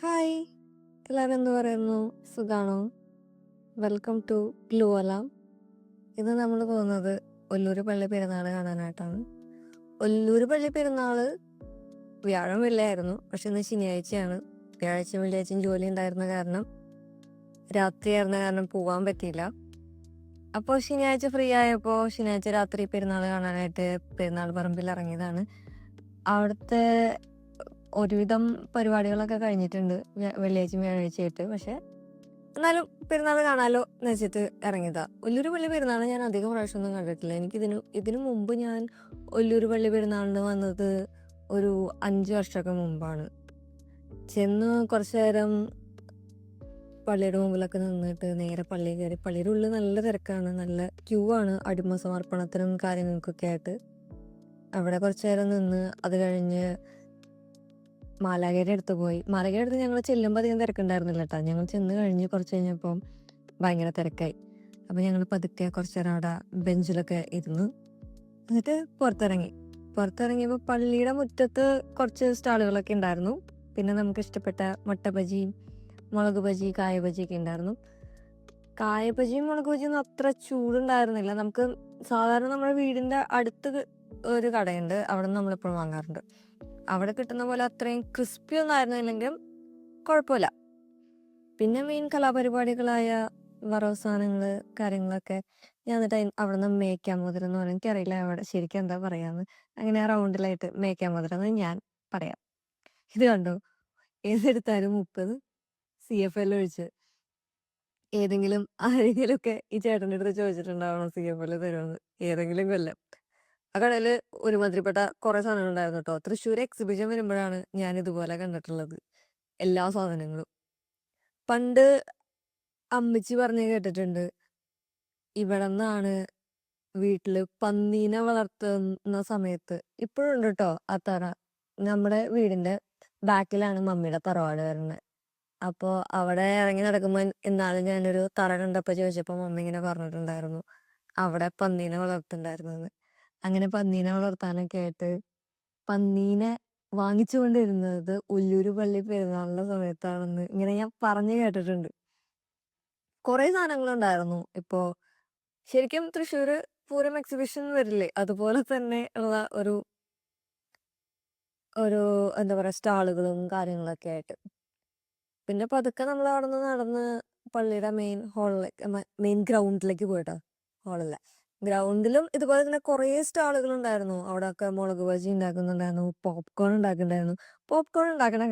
Hi! എല്ലാവരും എന്ത് പറയുന്നു? സുഖാണോ? വെൽക്കം ടു ഗ്ലൂ അലാം. ഇന്ന് നമ്മൾ പോകുന്നത് ഒല്ലൂര് പള്ളി പെരുന്നാൾ കാണാനായിട്ടാണ്. ഒല്ലൂര് പള്ളി പെരുന്നാൾ വ്യാഴം വെള്ളിയായിരുന്നു. പക്ഷെ ഇന്ന് ശനിയാഴ്ചയാണ്. വ്യാഴാഴ്ചയും വെള്ളിയാഴ്ചയും ജോലി ഉണ്ടായിരുന്ന കാരണം രാത്രിയായിരുന്ന കാരണം പോകാൻ പറ്റിയില്ല. അപ്പോൾ ശനിയാഴ്ച ഫ്രീ ആയപ്പോൾ ശനിയാഴ്ച രാത്രി പെരുന്നാൾ കാണാനായിട്ട് പെരുന്നാൾ പറമ്പിൽ ഇറങ്ങിയതാണ്. അവിടുത്തെ ഒരുവിധം പരിപാടികളൊക്കെ കഴിഞ്ഞിട്ടുണ്ട് വെള്ളിയാഴ്ചയും വ്യാഴാഴ്ചയായിട്ട്. പക്ഷെ എന്നാലും പെരുന്നാൾ കാണാലോ എന്ന് വെച്ചിട്ട് ഇറങ്ങിയതാ. ഒല്ലൂര് പള്ളി പെരുന്നാൾ ഞാൻ അധികം പ്രാവശ്യമൊന്നും കണ്ടിട്ടില്ല. ഇതിനു മുമ്പ് ഞാൻ ഒല്ലൂര് പള്ളി പെരുന്നാളിന് വന്നത് ഒരു 5 വർഷമൊക്കെ മുമ്പാണ്. ചെന്ന് കുറച്ചു നേരം പള്ളിയുടെ മുമ്പിലൊക്കെ നിന്നിട്ട് നേരെ പള്ളി കയറി. പള്ളിയുടെ ഉള്ളിൽ നല്ല തിരക്കാണ്, നല്ല ക്യൂ ആണ് അടിമ സമർപ്പണത്തിനും കാര്യങ്ങൾക്കൊക്കെ ആയിട്ട്. അവിടെ കുറച്ചു നേരം നിന്ന് അത് കഴിഞ്ഞ് മാലാഖയുടെ അടുത്ത് പോയി. മാലാഖയുടെ അടുത്ത് ഞങ്ങൾ ചെല്ലുമ്പോൾ അധികം തിരക്കുണ്ടായിരുന്നില്ല കേട്ടോ. ഞങ്ങൾ ചെന്ന് കഴിഞ്ഞ് കുറച്ച് കഴിഞ്ഞപ്പോൾ ഭയങ്കര തിരക്കായി. അപ്പം ഞങ്ങൾ പതുക്കെ കുറച്ച് നേരം അവിടെ ബെഞ്ചിലൊക്കെ ഇരുന്ന് എന്നിട്ട് പുറത്തിറങ്ങിയപ്പോൾ പള്ളിയുടെ മുറ്റത്ത് കുറച്ച് സ്റ്റാളുകളൊക്കെ ഉണ്ടായിരുന്നു. പിന്നെ നമുക്ക് ഇഷ്ടപ്പെട്ട മുട്ട ബജിയും മുളക് ബജി, കായ ബജിയൊക്കെ ഉണ്ടായിരുന്നു. കായ ബജിയും മുളക് ബജിയൊന്നും അത്ര ചൂടുണ്ടായിരുന്നില്ല. നമുക്ക് സാധാരണ നമ്മുടെ വീടിൻ്റെ അടുത്ത് ഒരു കടയുണ്ട്, അവിടെ നിന്ന് നമ്മളെപ്പോഴും വാങ്ങാറുണ്ട്. അവിടെ കിട്ടുന്ന പോലെ അത്രയും ക്രിസ്പി ഒന്നും ആയിരുന്നില്ലെങ്കിലും കുഴപ്പമില്ല. പിന്നെ മെയിൻ കലാപരിപാടികളായ വറവ് സാധനങ്ങൾ കാര്യങ്ങളൊക്കെ ഞാൻ എന്നിട്ട് അവിടെ നിന്ന് മേക്കാമോതിരം എന്ന് പറയും. എനിക്കറിയില്ല അവിടെ ശരിക്കും എന്താ പറയാന്ന്. അങ്ങനെ റൗണ്ടിലായിട്ട് മേക്കാമോതിരം എന്ന് ഞാൻ പറയാം. ഇത് കണ്ടോ, ഏതെടുത്താലും 30 CFL ഒഴിച്ച്. ആരെങ്കിലുമൊക്കെ ഈ ചേട്ടൻ്റെ അടുത്ത് ചോദിച്ചിട്ടുണ്ടാവണം CFL തരുമെന്ന് ഏതെങ്കിലും കൊല്ലം. ആ കടയിൽ ഒരുമാതിരിപ്പെട്ട കുറെ സാധനങ്ങൾ ഉണ്ടായിരുന്നു കേട്ടോ. തൃശ്ശൂർ എക്സിബിഷൻ വരുമ്പോഴാണ് ഞാൻ ഇതുപോലെ കണ്ടിട്ടുള്ളത് എല്ലാ സാധനങ്ങളും. പണ്ട് അമ്മച്ചി പറഞ്ഞ് കേട്ടിട്ടുണ്ട്, ഇവിടെ നിന്നാണ് വീട്ടില് പന്നീനെ വളർത്തുന്ന സമയത്ത്, ഇപ്പോഴും ഉണ്ട് കേട്ടോ ആ തറ. നമ്മുടെ വീടിന്റെ ബാക്കിലാണ് മമ്മിയുടെ തറവാട് വരുന്നത്. അപ്പോൾ അവിടെ ഇറങ്ങി നടക്കുമ്പോൾ ഇന്നാള് ഞാനൊരു തറ കണ്ടപ്പോൾ ചോദിച്ചപ്പോൾ മമ്മി ഇങ്ങനെ പറഞ്ഞിട്ടുണ്ടായിരുന്നു അവിടെ പന്നീനെ വളർത്തുണ്ടായിരുന്നെന്ന്. അങ്ങനെ പന്നീനെ വളർത്താനൊക്കെ ആയിട്ട് പന്നീനെ വാങ്ങിച്ചുകൊണ്ടിരുന്നത് ഒല്ലൂര് പള്ളി പെരുന്നാളിന്റെ സമയത്താണെന്ന് ഇങ്ങനെ ഞാൻ പറഞ്ഞു കേട്ടിട്ടുണ്ട്. കുറെ സാധനങ്ങളുണ്ടായിരുന്നു. ഇപ്പോ ശരിക്കും തൃശ്ശൂര് പൂരം എക്സിബിഷൻ വരില്ലേ, അതുപോലെ തന്നെ ഉള്ള ഒരു ഒരു എന്താ പറയാ സ്റ്റാളുകളും കാര്യങ്ങളൊക്കെ ആയിട്ട്. പിന്നെ പതുക്കെ നമ്മൾ അവിടെ നിന്ന് നടന്ന് പള്ളിയുടെ മെയിൻ ഗ്രൗണ്ടിലേക്ക് പോയിട്ടോ. ഹാളല്ല, ഗ്രൗണ്ടിലും ഇതുപോലെ തന്നെ കുറേ സ്റ്റാളുകൾ ഉണ്ടായിരുന്നു. അവിടെ ഒക്കെ മുളക് ബജി ഉണ്ടാക്കുന്നുണ്ടായിരുന്നു, പോപ്കോൺ ഉണ്ടാക്കുന്നുണ്ടായിരുന്നു. പോപ്കോൺ ഉണ്ടാക്കണ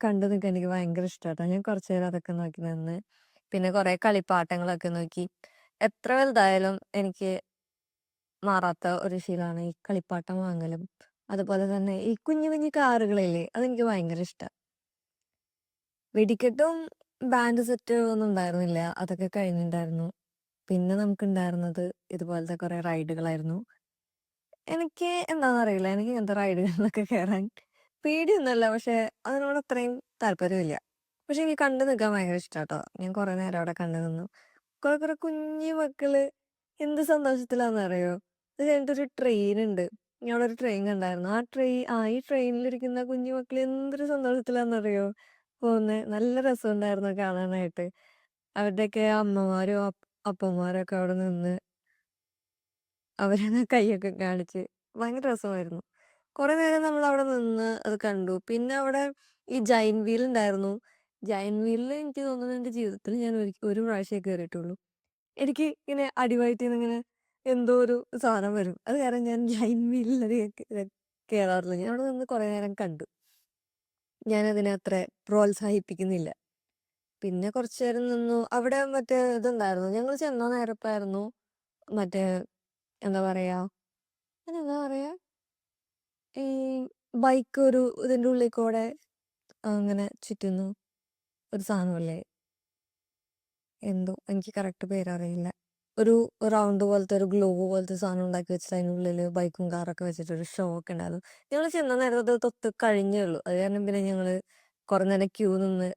കണ്ടു നിൽക്കാൻ എനിക്ക് ഭയങ്കര ഇഷ്ടമാട്ടോ. ഞാൻ കുറച്ചു നേരം അതൊക്കെ നോക്കി നിന്ന് പിന്നെ കുറെ കളിപ്പാട്ടങ്ങളൊക്കെ നോക്കി. എത്ര വലുതായാലും എനിക്ക് മാറാത്ത ഒരു ശീലമാണ് ഈ കളിപ്പാട്ടം വാങ്ങലും. അതുപോലെ തന്നെ ഈ കുഞ്ഞു കുഞ്ഞു കാറുകളില്ലേ, അതെനിക്ക് ഭയങ്കര ഇഷ്ടമാണ്. വെടിക്കെട്ടും ബാൻഡ് സെറ്റ് ഒന്നും ഉണ്ടായിരുന്നില്ല, അതൊക്കെ കഴിഞ്ഞിട്ടുണ്ടായിരുന്നു. പിന്നെ നമുക്കുണ്ടായിരുന്നത് ഇതുപോലത്തെ കുറെ റൈഡുകളായിരുന്നു. എനിക്ക് എന്താണെന്നറിയില്ല, എനിക്ക് ഇങ്ങനത്തെ റൈഡുകളിലൊക്കെ കയറാൻ പേടിയൊന്നുമല്ല, പക്ഷെ അതിനോട് അത്രയും താല്പര്യമില്ല. പക്ഷെ എനിക്ക് കണ്ടു നിൽക്കാൻ ഭയങ്കര ഇഷ്ടാട്ടോ. ഞാൻ കുറെ നേരം അവിടെ കണ്ടു നിന്നു. കുറെ കുഞ്ഞു മക്കള് എന്ത് സന്തോഷത്തിലാണെന്നറിയോ. അത് കഴിഞ്ഞിട്ടൊരു ട്രെയിൻ ഉണ്ട്. ഞാൻ അവിടെ ഒരു ട്രെയിൻ കണ്ടായിരുന്നു. ഈ ട്രെയിനിലിരിക്കുന്ന കുഞ്ഞു മക്കൾ എന്തൊരു സന്തോഷത്തിലാണെന്നറിയോ പോകുന്നത്. നല്ല രസമുണ്ടായിരുന്നു കാണാനായിട്ട്. അവരുടെയൊക്കെ അമ്മമാരും അപ്പന്മാരും ഒക്കെ അവിടെ നിന്ന് അവരങ്ങ് കൈയൊക്കെ കാണിച്ച് ഭയങ്കര രസമായിരുന്നു. കുറെ നേരം നമ്മൾ അവിടെ നിന്ന് അത് കണ്ടു. പിന്നെ അവിടെ ഈ ജൈന്റ് വീൽ ഉണ്ടായിരുന്നു. ജൈന്റ് വീലിൽ എനിക്ക് തോന്നുന്നു എൻ്റെ ജീവിതത്തിൽ ഞാൻ ഒരു പ്രാവശ്യമേ കയറിയിട്ടുള്ളൂ. എനിക്ക് ഇങ്ങനെ അടിവയറ്റിന്ന് ഇങ്ങനെ എന്തോ ഒരു സാധനം വരും. അത് കാരണം ഞാൻ ജൈന്റ് വീലിൽ കയറാറില്ല. ഞാൻ അവിടെ നിന്ന് കുറെ നേരം കണ്ടു. ഞാനതിനെ അത്ര പ്രോത്സാഹിപ്പിക്കുന്നില്ല. പിന്നെ കുറച്ചു നേരം നിന്നു. അവിടെ മറ്റേ ഇതുണ്ടായിരുന്നു. ഞങ്ങൾ ചെന്ന നേരത്തായിരുന്നു മറ്റേ എന്താ പറയാ അതിനെന്താ പറയാ ഈ ബൈക്ക് ഒരു ഇതിന്റെ ഉള്ളിൽ കൂടെ അങ്ങനെ ചുറ്റുന്നു ഒരു സാധനമല്ലേ, എന്തോ എനിക്ക് കറക്റ്റ് പേരറിയില്ല. ഒരു റൗണ്ട് പോലത്തെ ഒരു ഗ്ലോബ് പോലത്തെ സാധനം ഉണ്ടാക്കി വെച്ചിട്ട് അതിനുള്ളിൽ ബൈക്കും കാറൊക്കെ വെച്ചിട്ട് ഒരു ഷോ ഒക്കെ ഉണ്ടായിരുന്നു. ഞങ്ങൾ ചെന്ന നേരത്തെ തൊട്ട് കഴിഞ്ഞേ ഉള്ളൂ. അത് കാരണം പിന്നെ ഞങ്ങള് കുറെ നേരം ക്യൂ നിന്ന്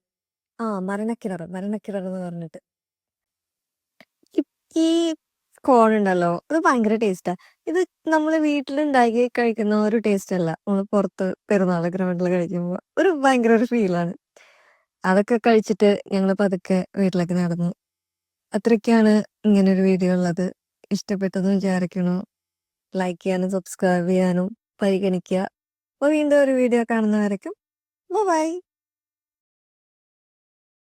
മരണക്കിണർ എന്ന് പറഞ്ഞിട്ട് ഈ കോൺ ഉണ്ടല്ലോ, അത് ഭയങ്കര ടേസ്റ്റാ. ഇത് നമ്മൾ വീട്ടിലുണ്ടാക്കി കഴിക്കുന്ന ഒരു ടേസ്റ്റ് അല്ല, നമ്മൾ പുറത്ത് പെരുന്നാൾ ഗ്രൗണ്ടിൽ കഴിക്കുമ്പോൾ ഒരു ഭയങ്കര ഒരു ഫീലാണ്. അതൊക്കെ കഴിച്ചിട്ട് ഞങ്ങൾ പതുക്കെ വീട്ടിലേക്ക് നടന്നു. അത്രയ്ക്കാണ് ഇങ്ങനൊരു വീഡിയോ ഉള്ളത്. ഇഷ്ടപ്പെട്ടെന്ന് വിചാരിക്കുന്നു. ലൈക്ക് ചെയ്യാനും സബ്സ്ക്രൈബ് ചെയ്യാനും പരിഗണിക്കുക. അപ്പോൾ വീണ്ടും ഒരു വീഡിയോ കാണുന്നവരേക്കും ബൈ.